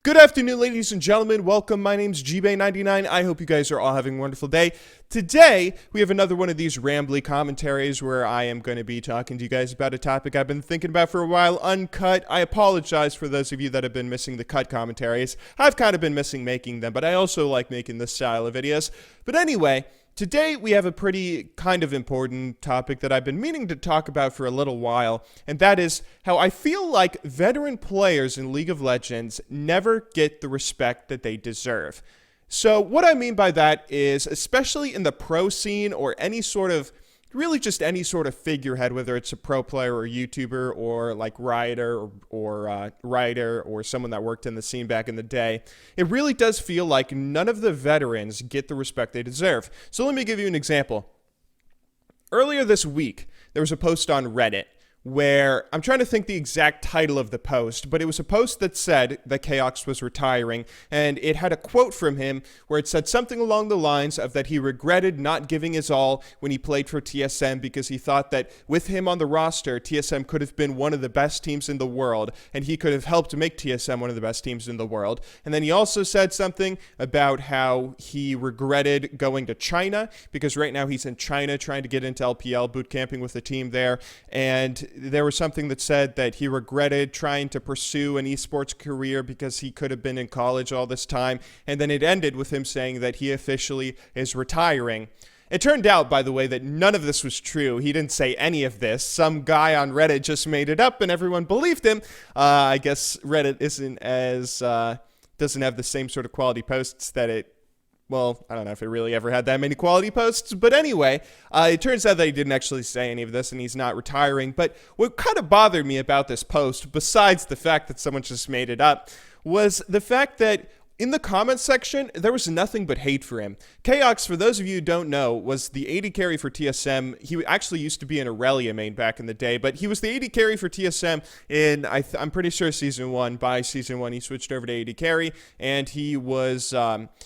Good afternoon, ladies and gentlemen. Welcome. My name's GBay99. I hope you guys are all having a wonderful day. Today, we have another one of these rambly commentaries where I am going to be talking to you guys about a topic I've been thinking about for a while, uncut. I apologize for those of you that have been missing the cut commentaries. I've kind of been missing making them, but I also like making this style of videos. But anyway, today, we have a pretty kind of important topic that I've been meaning to talk about for a little while, and that is how I feel like veteran players in League of Legends never get the respect that they deserve. So what I mean by that is, especially in the pro scene or any sort of really just any sort of figurehead, whether it's a pro player or YouTuber or like writer or writer or someone that worked in the scene back in the day, it really does feel like none of the veterans get the respect they deserve. So let me give you an example. Earlier this week, there was a post on Reddit where, I'm trying to think the exact title of the post, but it was a post that said that Chaos was retiring, and it had a quote from him where it said something along the lines of that he regretted not giving his all when he played for TSM because he thought that with him on the roster, TSM could have been one of the best teams in the world, and he could have helped make TSM one of the best teams in the world. And then he also said something about how he regretted going to China, because right now he's in China trying to get into LPL, boot camping with the team there, and there was something that said that he regretted trying to pursue an esports career because he could have been in college all this time. And then it ended with him saying that he officially is retiring. It turned out, by the way, that none of this was true. He didn't say any of this. Some guy on Reddit just made it up and everyone believed him. I guess Reddit isn't as, doesn't have the same sort of quality posts that it, well, I don't know if it really ever had that many quality posts, but anyway, it turns out that he didn't actually say any of this and he's not retiring. But what kind of bothered me about this post, besides the fact that someone just made it up, was the fact that in the comments section, there was nothing but hate for him. Chaos, for those of you who don't know, was the AD carry for TSM. He actually used to be an Aurelia main back in the day, but he was the AD carry for TSM in, I'm pretty sure, Season 1. By Season 1, he switched over to AD carry, and he was,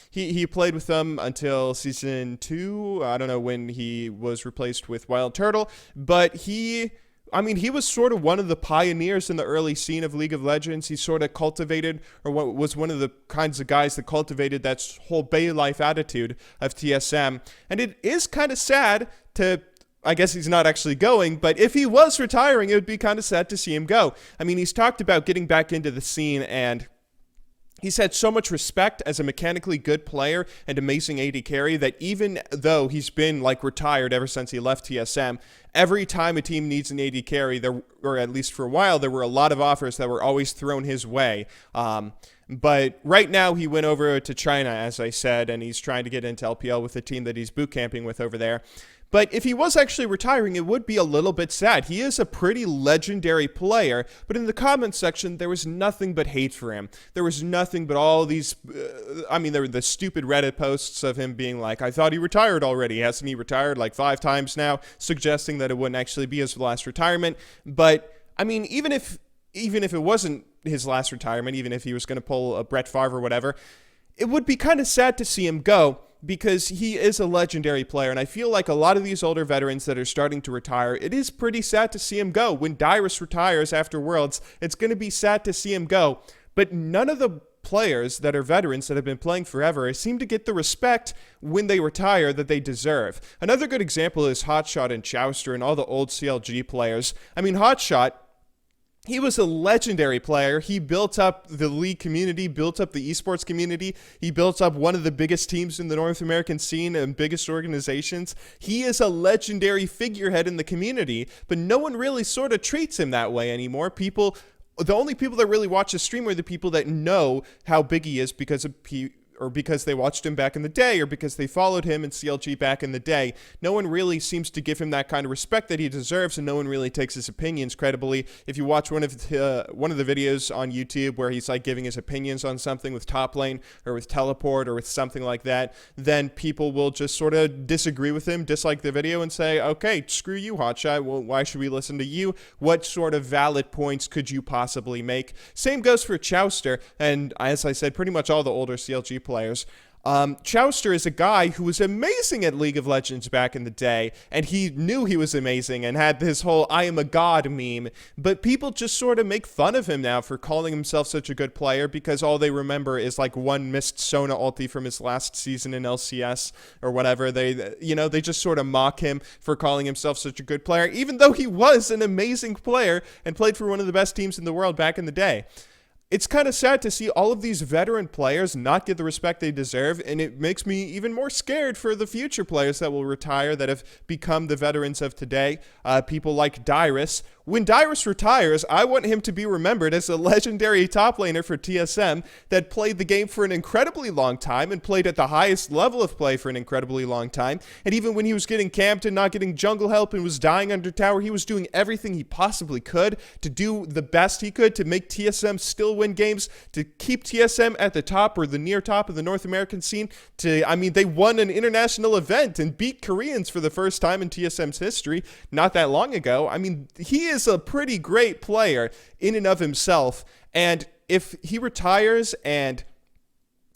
he played with them until Season 2. I don't know when he was replaced with Wild Turtle, but he was sort of one of the pioneers in the early scene of League of Legends. He sort of cultivated, or was one of the kinds of guys that cultivated that whole Bay life attitude of TSM. And it is kind of sad to, I guess he's not actually going, but if he was retiring, it would be kind of sad to see him go. I mean, he's talked about getting back into the scene, and he's had so much respect as a mechanically good player and amazing AD carry that even though he's been like retired ever since he left TSM, every time a team needs an AD carry, there, or at least for a while, there were a lot of offers that were always thrown his way. But right now he went over to China, as I said, and he's trying to get into LPL with the team that he's boot camping with over there. But if he was actually retiring, it would be a little bit sad. He is a pretty legendary player, but in the comments section, there was nothing but hate for him. There was nothing but all these, there were the stupid Reddit posts of him being like, I thought he retired already. Hasn't he retired like 5 times now? Suggesting that it wouldn't actually be his last retirement. But, I mean, even if it wasn't his last retirement, even if he was going to pull a Brett Favre or whatever, it would be kind of sad to see him go, because he is a legendary player, and I feel like a lot of these older veterans that are starting to retire, it is pretty sad to see him go. When Dyrus retires after Worlds, it's going to be sad to see him go, but none of the players that are veterans that have been playing forever seem to get the respect when they retire that they deserve. Another good example is Hotshot and Chowster and all the old CLG players. I mean, Hotshot, he was a legendary player. He built up the league community, built up the esports community. He built up one of the biggest teams in the North American scene and biggest organizations. He is a legendary figurehead in the community, but no one really sort of treats him that way anymore. The only people that really watch his stream are the people that know how big he is because they watched him back in the day, or because they followed him in CLG back in the day. No one really seems to give him that kind of respect that he deserves, and no one really takes his opinions credibly. If you watch one of the videos on YouTube where he's like giving his opinions on something with top lane or with teleport or with something like that, then people will just sort of disagree with him, dislike the video, and say, okay, screw you, Hotshot. Well, why should we listen to you? What sort of valid points could you possibly make? Same goes for Chowster, and as I said, pretty much all the older CLG players. Chowster is a guy who was amazing at League of Legends back in the day, and he knew he was amazing and had this whole I am a god meme, but people just sort of make fun of him now for calling himself such a good player because all they remember is like one missed Sona ulti from his last season in LCS or whatever. They just sort of mock him for calling himself such a good player, even though he was an amazing player and played for one of the best teams in the world back in the day. It's kind of sad to see all of these veteran players not get the respect they deserve, and it makes me even more scared for the future players that will retire that have become the veterans of today. People like Dyrus. When Dyrus retires, I want him to be remembered as a legendary top laner for TSM that played the game for an incredibly long time and played at the highest level of play for an incredibly long time. And even when he was getting camped and not getting jungle help and was dying under tower, he was doing everything he possibly could to do the best he could to make TSM still win games, to keep TSM at the top or the near top of the North American scene. They won an international event and beat Koreans for the first time in TSM's history not that long ago. He is a pretty great player in and of himself, and if he retires and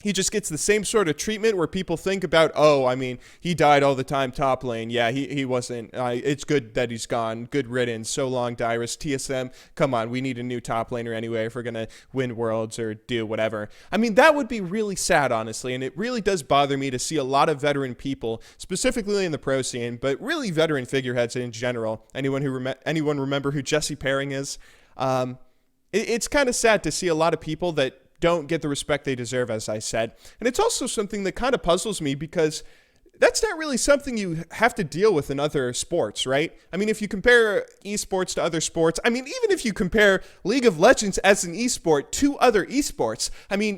he just gets the same sort of treatment where people think about, he died all the time top lane. Yeah, he wasn't. It's good that he's gone. Good riddance. So long, Dyrus. TSM, come on. We need a new top laner anyway if we're going to win worlds or do whatever. That would be really sad, honestly, and it really does bother me to see a lot of veteran people, specifically in the pro scene, but really veteran figureheads in general. Anyone remember who Jesse Pairing is? It's kind of sad to see a lot of people that don't get the respect they deserve, as I said. And it's also something that kind of puzzles me because that's not really something you have to deal with in other sports, right? If you compare esports to other sports, even if you compare League of Legends as an esport to other esports,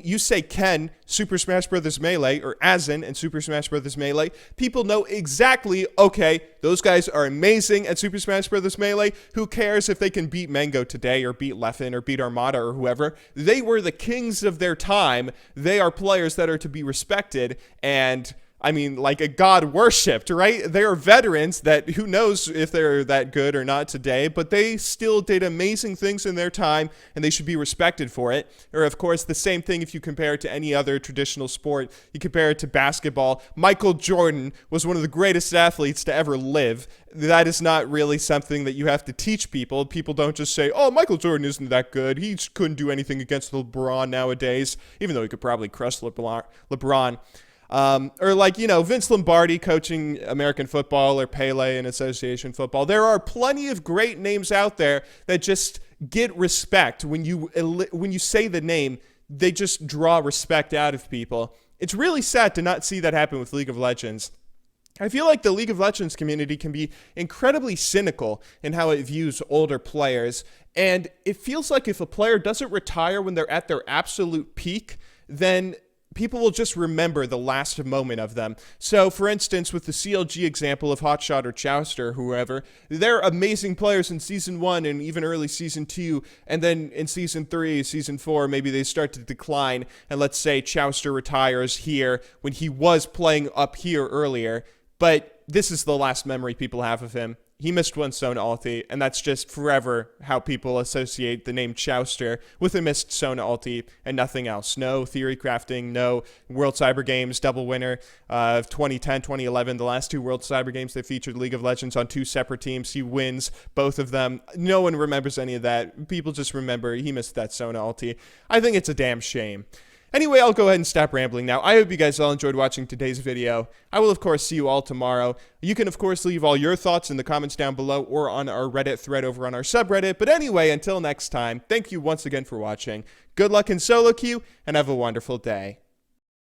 you say Ken, Super Smash Bros. Melee, or Azen and Super Smash Bros. Melee, people know exactly, okay, those guys are amazing at Super Smash Bros. Melee. Who cares if they can beat Mango today or beat Leffen or beat Armada or whoever? They were the kings of their time. They are players that are to be respected and like a god worshipped, right? They are veterans that who knows if they're that good or not today, but they still did amazing things in their time and they should be respected for it. Or of course, the same thing if you compare it to any other traditional sport. You compare it to basketball. Michael Jordan was one of the greatest athletes to ever live. That is not really something that you have to teach people. People don't just say, oh, Michael Jordan isn't that good. He couldn't do anything against LeBron nowadays, even though he could probably crush LeBron. Or Vince Lombardi coaching American football or Pele in association football. There are plenty of great names out there that just get respect. When you say the name, they just draw respect out of people. It's really sad to not see that happen with League of Legends. I feel like the League of Legends community can be incredibly cynical in how it views older players, and it feels like if a player doesn't retire when they're at their absolute peak, then people will just remember the last moment of them. So, for instance, with the CLG example of Hotshot or Chowster, whoever, they're amazing players in Season 1 and even early Season 2, and then in Season 3, Season 4, maybe they start to decline, and let's say Chowster retires here when he was playing up here earlier, but this is the last memory people have of him. He missed one Sona ulti, and that's just forever how people associate the name Chowster with a missed Sona ulti and nothing else. No theory crafting, no World Cyber Games double winner of 2010, 2011, the last two World Cyber Games that featured League of Legends on two separate teams. He wins both of them. No one remembers any of that. People just remember he missed that Sona ulti. I think it's a damn shame. Anyway, I'll go ahead and stop rambling now. I hope you guys all enjoyed watching today's video. I will, of course, see you all tomorrow. You can, of course, leave all your thoughts in the comments down below or on our Reddit thread over on our subreddit. But anyway, until next time, thank you once again for watching. Good luck in solo queue, and have a wonderful day.